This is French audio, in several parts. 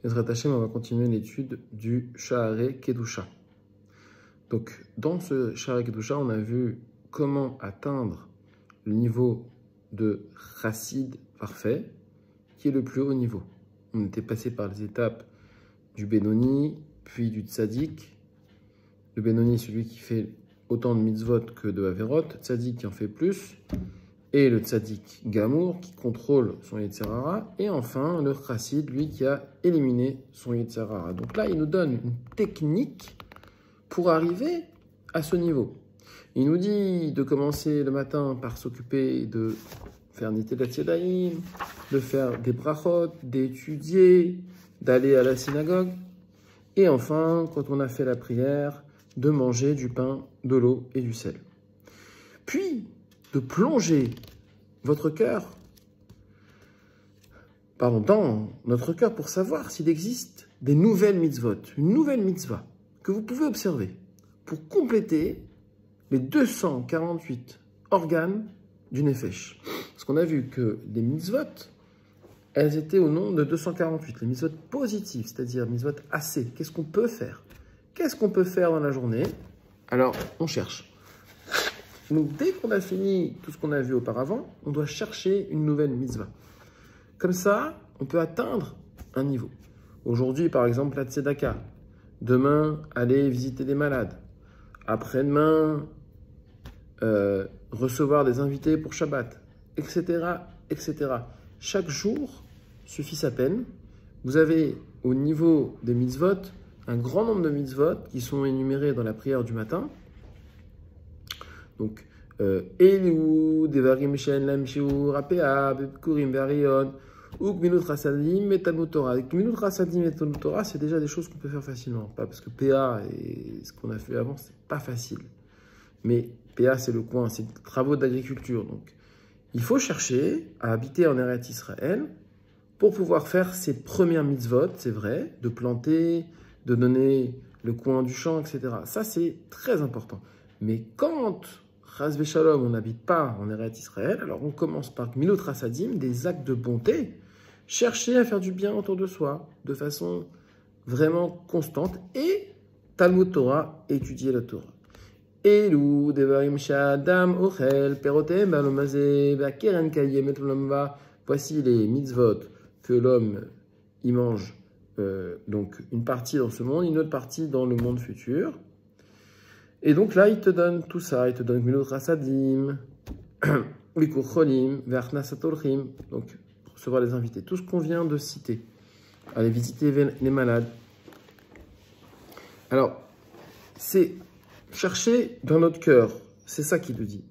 Ezrat Hashem, on va continuer l'étude du Sha'arei Kedusha. Donc, dans ce Sha'arei Kedusha, on a vu comment atteindre le niveau de Chassid parfait, qui est le plus haut niveau. On était passé par les étapes du Benoni, puis du Tzadik. Le Benoni, celui qui fait autant de mitzvot que de Averot, Tzadik qui en fait plus, et le Tzadik Gamour qui contrôle son Yetzer Hara, et enfin le Chassid, lui qui a éliminé son Yetzer Hara. Donc là, il nous donne une technique pour arriver à ce niveau. Il nous dit de commencer le matin par s'occuper de faire Nitelat Yadayim, de faire des brachot, d'étudier, d'aller à la synagogue, et enfin, quand on a fait la prière, de manger du pain, de l'eau et du sel. Puis, de plonger votre cœur, dans notre cœur pour savoir s'il existe des nouvelles mitzvot, une nouvelle mitzvah que vous pouvez observer pour compléter les 248 organes du Nefesh. Parce qu'on a vu que les mitzvot, elles étaient au nombre de 248, les mitzvot positives, c'est-à-dire mitzvot assez. Qu'est-ce qu'on peut faire? Qu'est-ce qu'on peut faire dans la journée? Alors, on cherche. Donc, dès qu'on a fini tout ce qu'on a vu auparavant, on doit chercher une nouvelle mitzvah. Comme ça, on peut atteindre un niveau. Aujourd'hui, par exemple, la tzedaka. Demain, aller visiter des malades. Après-demain, recevoir des invités pour Shabbat, etc., etc. Chaque jour suffit sa peine. Vous avez, au niveau des mitzvot, un grand nombre de mitzvot qui sont énumérés dans la prière du matin. Donc, Eliou, Devarim Shen, Lam Shiur, Apea, Bekurim, Varion, ou Gminut Rasadim, et Talmud Torah. Gminut Rasadim et Talmud Torah, c'est déjà des choses qu'on peut faire facilement. Pas parce que PA et ce qu'on a fait avant, c'est pas facile. Mais PA, c'est le coin, c'est des travaux d'agriculture. Donc, il faut chercher à habiter en Eretz Israël pour pouvoir faire ses premières mitzvot, c'est vrai, de planter, de donner le coin du champ, etc. Ça, c'est très important. Mais quand, Chas v'Shalom, on n'habite pas en Eretz Israël, alors on commence par Gmilut Rasadim, des actes de bonté, chercher à faire du bien autour de soi, de façon vraiment constante, et Talmud Torah, étudier la Torah. Elou, Devarim Shadam, Ochel, Perotem, Balomazé, Vakeren Kayem, et Olamva. Voici les mitzvot que l'homme y mange. Donc une partie dans ce monde, une autre partie dans le monde futur. Et donc là, il te donne tout ça. Il te donne Gmilut Rasadim, Bikur Cholim, Ve'achnasat Orchim, donc recevoir les invités. Tout ce qu'on vient de citer. Aller visiter les malades. Alors, c'est chercher dans notre cœur. C'est ça qu'il te dit.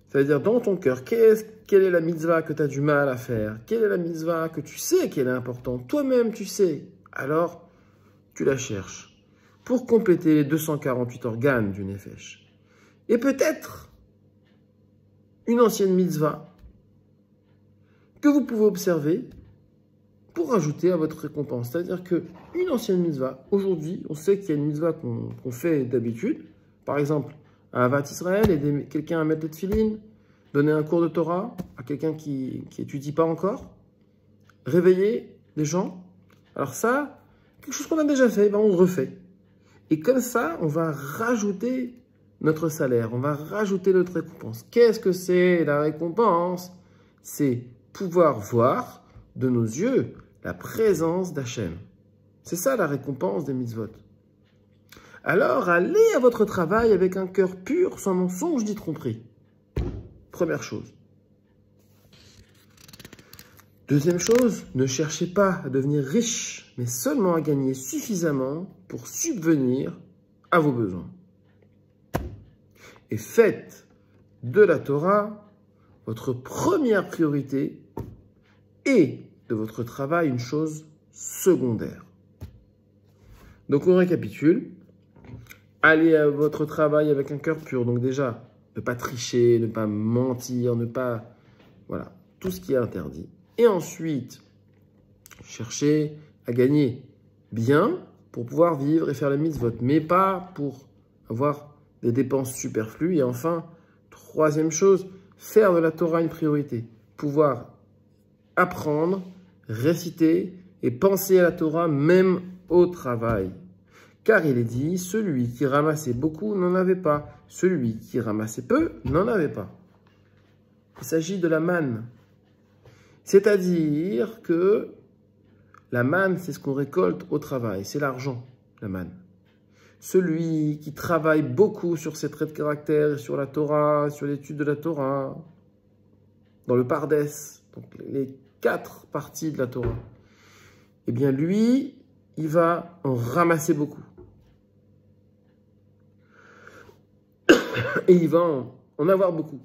C'est-à-dire, dans ton cœur, quelle est la mitzvah que tu as du mal à faire? Quelle est la mitzvah que tu sais qu'elle est importante? Toi-même, tu sais. Alors, tu la cherches pour compléter les 248 organes du Nefesh. Et peut-être une ancienne mitzvah que vous pouvez observer pour ajouter à votre récompense. C'est-à-dire qu'une ancienne mitzvah, aujourd'hui, on sait qu'il y a une mitzvah qu'on fait d'habitude. Par exemple, à Avat Israël, aider quelqu'un à mettre les tefilines, donner un cours de Torah à quelqu'un qui n'étudie pas encore, réveiller les gens. Alors ça, quelque chose qu'on a déjà fait, ben on refait. Et comme ça, on va rajouter notre salaire, on va rajouter notre récompense. Qu'est-ce que c'est la récompense? C'est pouvoir voir de nos yeux la présence d'Hachem. C'est ça la récompense des mitzvot. Alors, allez à votre travail avec un cœur pur, sans mensonge ni tromperie. Première chose. Deuxième chose, ne cherchez pas à devenir riche, mais seulement à gagner suffisamment pour subvenir à vos besoins. Et faites de la Torah votre première priorité et de votre travail une chose secondaire. Donc, on récapitule. Allez à votre travail avec un cœur pur. Donc déjà, ne pas tricher, ne pas mentir, ne pas... Voilà, tout ce qui est interdit. Et ensuite, cherchez à gagner bien pour pouvoir vivre et faire les mitzvot, mais pas pour avoir des dépenses superflues. Et enfin, troisième chose, faire de la Torah une priorité. Pouvoir apprendre, réciter et pensez à la Torah même au travail. Car il est dit, celui qui ramassait beaucoup n'en avait pas, celui qui ramassait peu n'en avait pas. Il s'agit de la manne. C'est-à-dire que la manne, c'est ce qu'on récolte au travail, c'est l'argent, la manne. Celui qui travaille beaucoup sur ses traits de caractère, sur la Torah, sur l'étude de la Torah, dans le Pardes, donc les 4 parties de la Torah, eh bien lui, il va en ramasser beaucoup. Et il va en avoir beaucoup.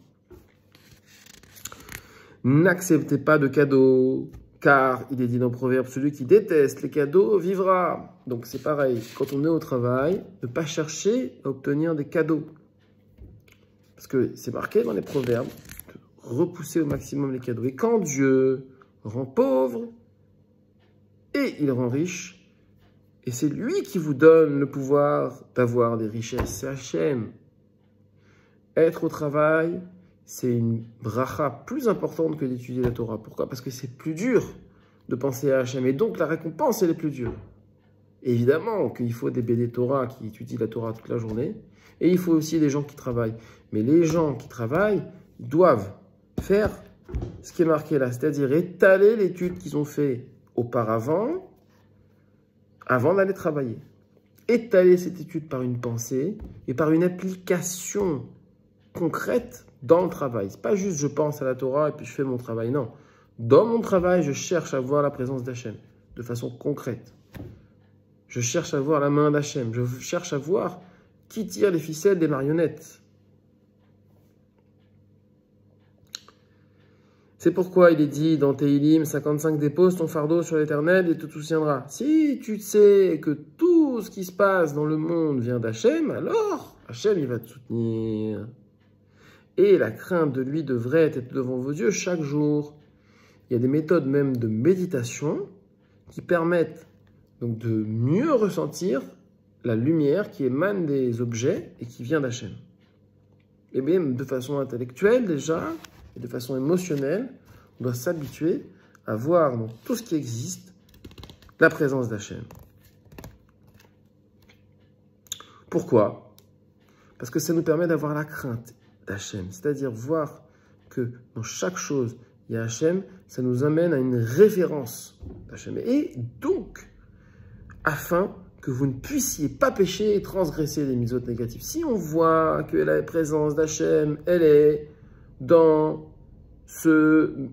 N'acceptez pas de cadeaux, car il est dit dans le proverbe, celui qui déteste les cadeaux vivra. Donc c'est pareil, quand on est au travail, ne pas chercher à obtenir des cadeaux. Parce que c'est marqué dans les proverbes, de repousser au maximum les cadeaux. Et quand Dieu rend pauvre, et il rend riche, et c'est lui qui vous donne le pouvoir d'avoir des richesses, c'est Hachem. Être au travail, c'est une bracha plus importante que d'étudier la Torah. Pourquoi? Parce que c'est plus dur de penser à Hachem. Et donc, la récompense, elle est plus dure. Évidemment qu'il faut des BD Torah qui étudient la Torah toute la journée. Et il faut aussi des gens qui travaillent. Mais les gens qui travaillent doivent faire ce qui est marqué là. C'est-à-dire étaler l'étude qu'ils ont fait auparavant, avant d'aller travailler. Étaler cette étude par une pensée et par une application concrète dans le travail. C'est pas juste je pense à la Torah et puis je fais mon travail. Non. Dans mon travail, je cherche à voir la présence d'Hachem de façon concrète. Je cherche à voir la main d'Hachem. Je cherche à voir qui tire les ficelles des marionnettes. C'est pourquoi il est dit dans Tehilim 55, dépose ton fardeau sur l'Éternel et tout soutiendra. Si tu sais que tout ce qui se passe dans le monde vient d'Hachem, alors Hachem il va te soutenir. Et la crainte de lui devrait être devant vos yeux chaque jour. Il y a des méthodes même de méditation qui permettent donc de mieux ressentir la lumière qui émane des objets et qui vient d'Hachem. Et bien de façon intellectuelle déjà, et de façon émotionnelle, on doit s'habituer à voir dans tout ce qui existe la présence d'Hachem. Pourquoi? Parce que ça nous permet d'avoir la crainte d'Hachem, c'est-à-dire voir que dans chaque chose, il y a Hachem, ça nous amène à une révérence d'Hachem. Et donc, afin que vous ne puissiez pas pécher et transgresser les mitzvot négatives. Si on voit que la présence d'Hachem, elle est dans ce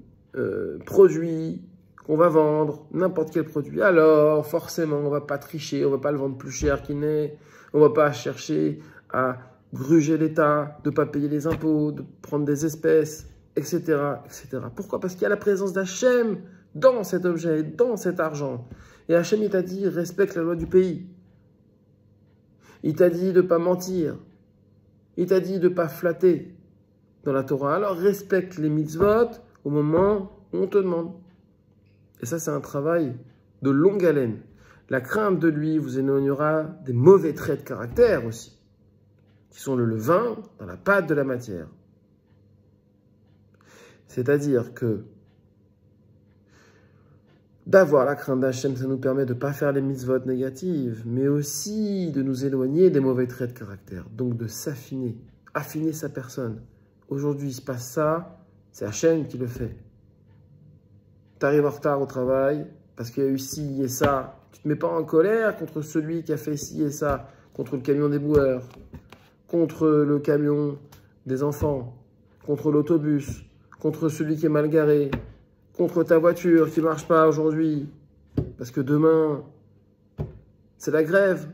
produit qu'on va vendre, n'importe quel produit, alors forcément, on ne va pas tricher, on ne va pas le vendre plus cher qu'il n'est, on ne va pas chercher à gruger l'État, de ne pas payer les impôts, de prendre des espèces, etc. etc. Pourquoi? Parce qu'il y a la présence d'Hachem dans cet objet, dans cet argent. Et Hachem, il t'a dit, respecte la loi du pays. Il t'a dit de ne pas mentir. Il t'a dit de ne pas flatter dans la Torah. Alors respecte les mitzvot au moment où on te demande. Et ça, c'est un travail de longue haleine. La crainte de lui vous éloignera des mauvais traits de caractère aussi, qui sont le levain dans la pâte de la matière. C'est-à-dire que d'avoir la crainte d'Hachem, ça nous permet de ne pas faire les mitzvot négatives, mais aussi de nous éloigner des mauvais traits de caractère. Donc de s'affiner, affiner sa personne. Aujourd'hui, il se passe ça, c'est Hachem qui le fait. Tu arrives en retard au travail parce qu'il y a eu ci et ça. Tu ne te mets pas en colère contre celui qui a fait ci et ça, contre le camion des boueurs, contre le camion des enfants, contre l'autobus, contre celui qui est mal garé, contre ta voiture qui ne marche pas aujourd'hui, parce que demain, c'est la grève.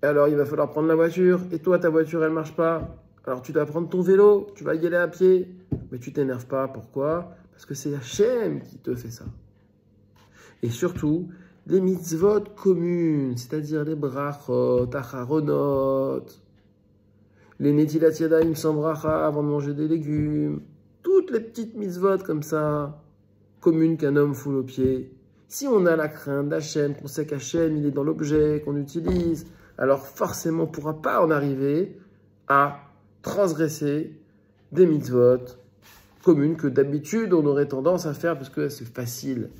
Et alors, il va falloir prendre la voiture, et toi, ta voiture, elle ne marche pas. Alors, tu dois prendre ton vélo, tu vas y aller à pied, mais tu t'énerves pas. Pourquoi? Parce que c'est Hachem qui te fait ça. Et surtout, les mitzvot communes, c'est-à-dire les brachot, acharonot, les netilat yadayim sans bracha avant de manger des légumes, toutes les petites mitzvot comme ça, communes qu'un homme foule aux pieds. Si on a la crainte d'Hachem, qu'on sait qu'Hachem, il est dans l'objet qu'on utilise, alors forcément, on ne pourra pas en arriver à transgresser des mitzvot communes que d'habitude, on aurait tendance à faire parce que c'est facile.